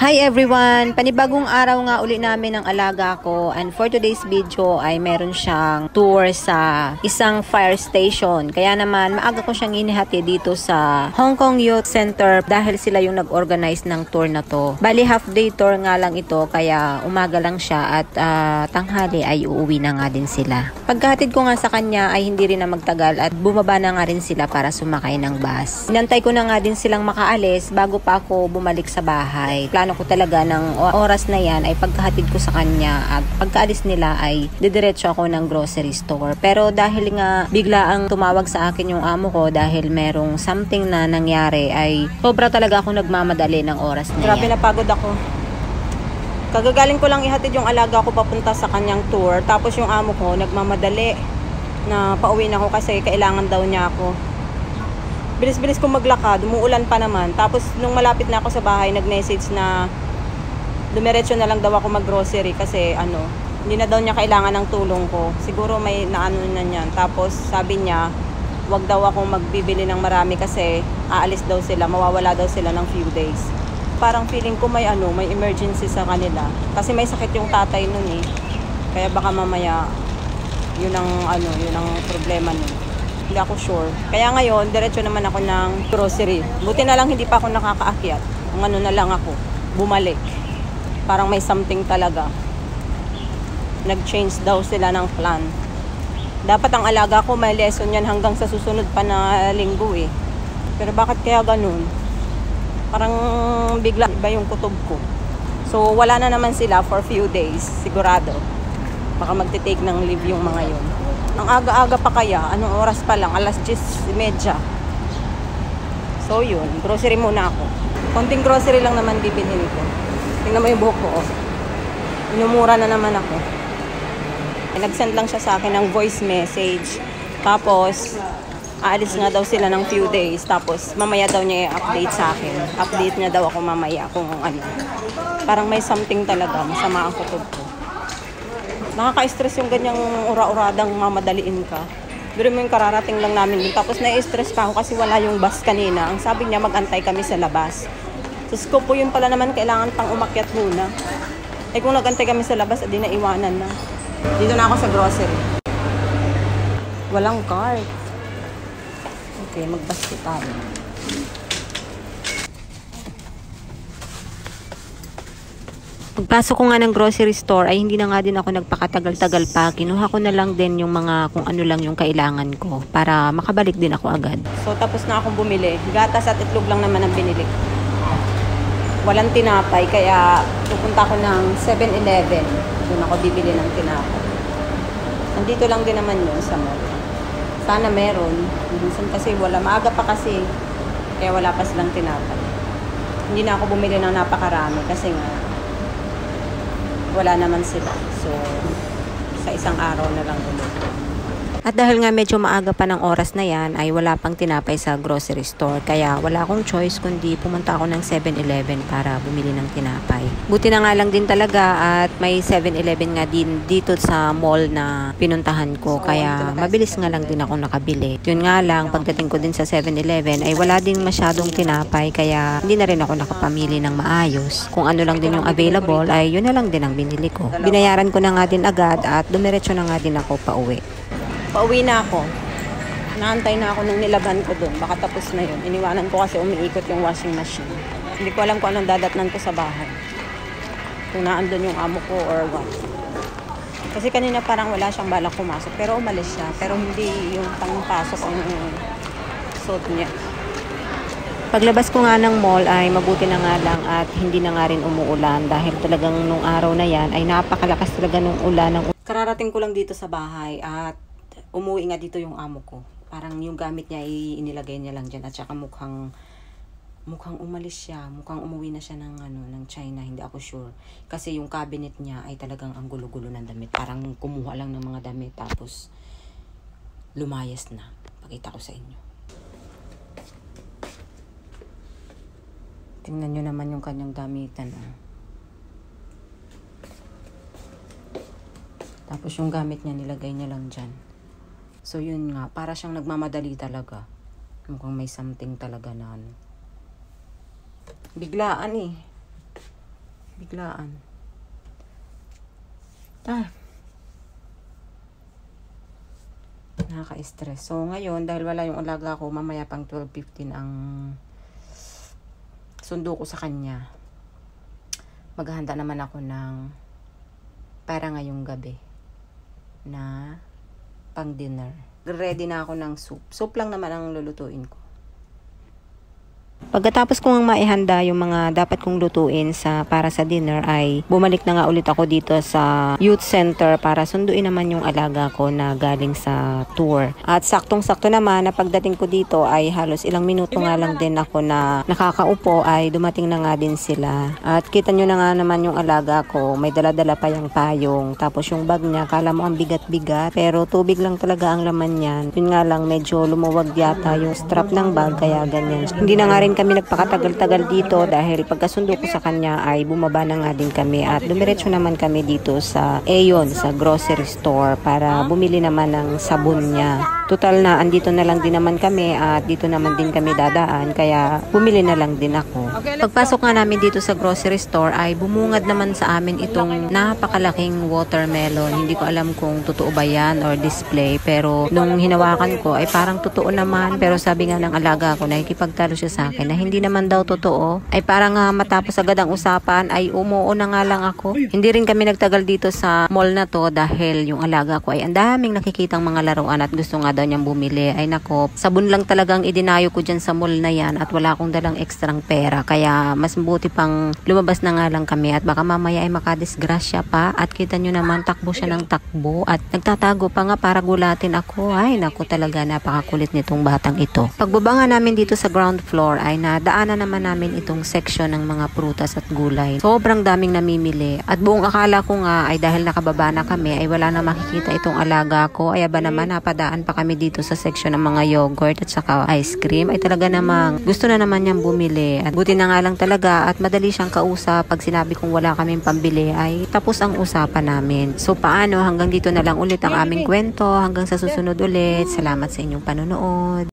Hi everyone! Panibagong araw nga uli namin ng alaga ko, and for today's video ay meron siyang tour sa isang fire station. Kaya naman maaga ko siyang inihati dito sa Hong Kong Youth Center dahil sila yung nag-organize ng tour na to. Bali half day tour nga lang ito kaya umaga lang siya at tanghali ay uuwi na nga din sila. Pagkahatid ko nga sa kanya ay hindi rin na magtagal at bumaba na nga rin sila para sumakay ng bus. Inantay ko na nga din silang makaalis bago pa ako bumalik sa bahay. Plano ko talaga ng oras na yan ay pagkahatid ko sa kanya at pagkaalis nila ay didiretso ako ng grocery store. Pero dahil nga bigla ang tumawag sa akin yung amo ko dahil merong something na nangyari ay sobra talaga ako nagmamadali ng oras na Grabe yan. napagod ako. Kagagaling ko lang ihatid yung alaga ko papunta sa kanyang tour. Tapos yung amo ko nagmamadali na pauwi na ako kasi kailangan daw niya ako. Bilis-bilis kong maglakad, umuulan pa naman. Tapos nung malapit na ako sa bahay, nag-message na dumiretso na lang daw ako mag-grocery kasi hindi na daw niya kailangan ng tulong ko. Siguro may naano na niyan. Tapos sabi niya, wag daw akong magbibili ng marami kasi aalis daw sila, mawawala daw sila ng few days. Parang feeling ko may emergency sa kanila. Kasi may sakit yung tatay nun eh. Kaya baka mamaya yun ang problema nun. Hindi ako sure. Kaya ngayon, diretso naman ako ng grocery. Buti na lang hindi pa ako nakakaakyat. Kung na lang ako, bumalik. Parang may something talaga. Nag-change daw sila ng plan. Dapat ang alaga ko may lesson yan hanggang sa susunod pa na linggo eh. Pero bakit kaya ganun? Parang bigla iba yung kutob ko. So wala na naman sila for few days, sigurado. Baka magte-take ng leave yung mga yun. Ang aga-aga pa kaya, anong oras pa lang, 10:30. So yun, grocery muna ako. Konting grocery lang naman bibilhin ko. Tingnan mo yung buhok ko, oh. Inumura na naman ako. Nag-send lang siya sa akin ng voice message. Tapos, aalis nga daw sila ng few days. Tapos, mamaya daw niya i-update sa akin. Update niya daw ako mamaya kung ano. Parang may something talaga, masama ang kutob ko. Nakaka-stress yung ganyang ura-uradang mamadaliin ka. Pero mo yung kararating lang namin dun. Tapos na-stress pa ako kasi wala yung bus kanina. Ang sabi niya mag-antay kami sa labas. So scope po yun pala naman kailangan pang umakyat muna. Eh kung nag-antay kami sa labas, adi na iwanan na. Dito na ako sa grocery. Walang cart. Okay, mag-bus tayo. Pagpasok ko nga ng grocery store ay hindi na nga din ako nagpakatagal-tagal pa. Kinuha ko na lang din yung mga kung ano lang yung kailangan ko para makabalik din ako agad. So tapos na akong bumili. Gatas at itlog lang naman ang binili. Walang tinapay kaya pupunta ako ng 7-Eleven. Doon ako bibili ng tinapay. Nandito lang din naman yun sa mall. Sana meron. Minsan kasi wala. Maaga pa kasi. Kaya wala pa silang tinapay. Hindi na ako bumili ng napakarami kasi nga wala naman sila. So, sa isang araw na lang ulit. At dahil nga medyo maaga pa ng oras na yan, ay wala pang tinapay sa grocery store. Kaya wala akong choice kundi pumunta ako ng 7-Eleven para bumili ng tinapay. Buti na nga lang din talaga at may 7-Eleven nga din dito sa mall na pinuntahan ko. Kaya mabilis nga lang din ako nakabili. Yun nga lang, pagdating ko din sa 7-Eleven ay wala din masyadong tinapay. Kaya hindi na rin ako nakapamili ng maayos. Kung ano lang din yung available ay yun na lang din ang binili ko. Binayaran ko na nga din agad at dumiretso na nga din ako pauwi. Pauwi na ako. Naantay na ako nung nilaban ko doon. Baka tapos na yun. Iniwanan ko kasi umiikot yung washing machine. Hindi ko alam kung anong dadatnan ko sa bahay. Kung naandun yung amo ko or what. Kasi kanina parang wala siyang balak pumasok. Pero umalis siya. Pero hindi yung pangpasok ang suot niya. Paglabas ko nga ng mall ay mabuti na nga lang at hindi na nga rin umuulan dahil talagang nung araw na yan ay napakalakas talaga nung ulan. Kararating ko lang dito sa bahay at umuwi nga dito yung amo ko. Parang yung gamit niya inilagay niya lang dyan at saka mukhang umalis siya. Mukhang umuwi na siya ng China. Hindi ako sure. Kasi yung cabinet niya ay talagang ang gulo-gulo ng damit. Parang kumuha lang ng mga damit tapos lumayas na. Pakita ko sa inyo. Tingnan nyo naman yung kanyang damitan. Tapos yung gamit niya nilagay niya lang dyan. So yun nga, para siyang nagmamadali talaga. Mukhang may something talaga na biglaan eh. biglaan. Nakaka-stress. So, ngayon, dahil wala yung alaga ko, mamaya pang 12:15 ang sundo ko sa kanya. Maghahanda naman ako ng para ngayong gabi na pang dinner. Ready na ako ng soup. Soup lang naman ang lulutuin ko. Pagkatapos kong maihanda yung mga dapat kong lutuin para sa dinner ay bumalik na nga ulit ako dito sa youth center para sunduin naman yung alaga ko na galing sa tour. At saktong-sakto naman na pagdating ko dito ay halos ilang minuto nga lang din ako na nakakaupo ay dumating na nga din sila. At kita nyo na nga naman yung alaga ko, may dala-dala pa yung payong. Tapos yung bag niya, kala mo ang bigat-bigat pero tubig lang talaga ang laman niyan. Yun nga lang medyo lumuwag yata yung strap ng bag kaya ganyan. Hindi na nga rin kami nagpakatagal-tagal dito dahil pagkasundo ko sa kanya ay bumaba na nga din kami at dumiretso naman kami dito sa Aeon, sa grocery store para bumili naman ng sabon niya. Total na andito na lang din naman kami at dito naman din kami dadaan kaya bumili na lang din ako. Pagpasok nga namin dito sa grocery store ay bumungad naman sa amin itong napakalaking watermelon. Hindi ko alam kung totoo ba yan or display pero nung hinawakan ko ay parang totoo naman pero sabi nga ng alaga ko nakikipagtalo siya sa akin na hindi naman daw totoo. Ay parang matapos agad ang usapan ay umuo na nga lang ako. Hindi rin kami nagtagal dito sa mall na to dahil yung alaga ko ay ang daming nakikitang mga laruan at gusto nga daw niyang bumili. Ay nako, sabon lang talagang idinayo ko dyan sa mall na yan at wala akong dalang ekstrang pera. Kaya mas mabuti pang lumabas na nga lang kami at baka mamaya ay makadisgrasya pa. At kita nyo naman takbo siya ng takbo at nagtatago pa nga para gulatin ako. Ay nako talaga napakakulit nitong batang ito. Pagbaba nga namin dito sa ground floor ay nadaanan naman namin itong section ng mga prutas at gulay. Sobrang daming namimili at buong akala ko nga ay dahil nakababa na kami ay wala na makikita itong alaga ko. Ay aba naman napadaan pa kami dito sa section ng mga yogurt at saka ice cream ay talaga namang gusto na naman niyang bumili at buti na nga lang talaga at madali siyang kausap pag sinabi kong wala kaming pambili ay tapos ang usapan namin. So paano hanggang dito na lang ulit ang aming kwento hanggang sa susunod ulit. Salamat sa inyong panonood.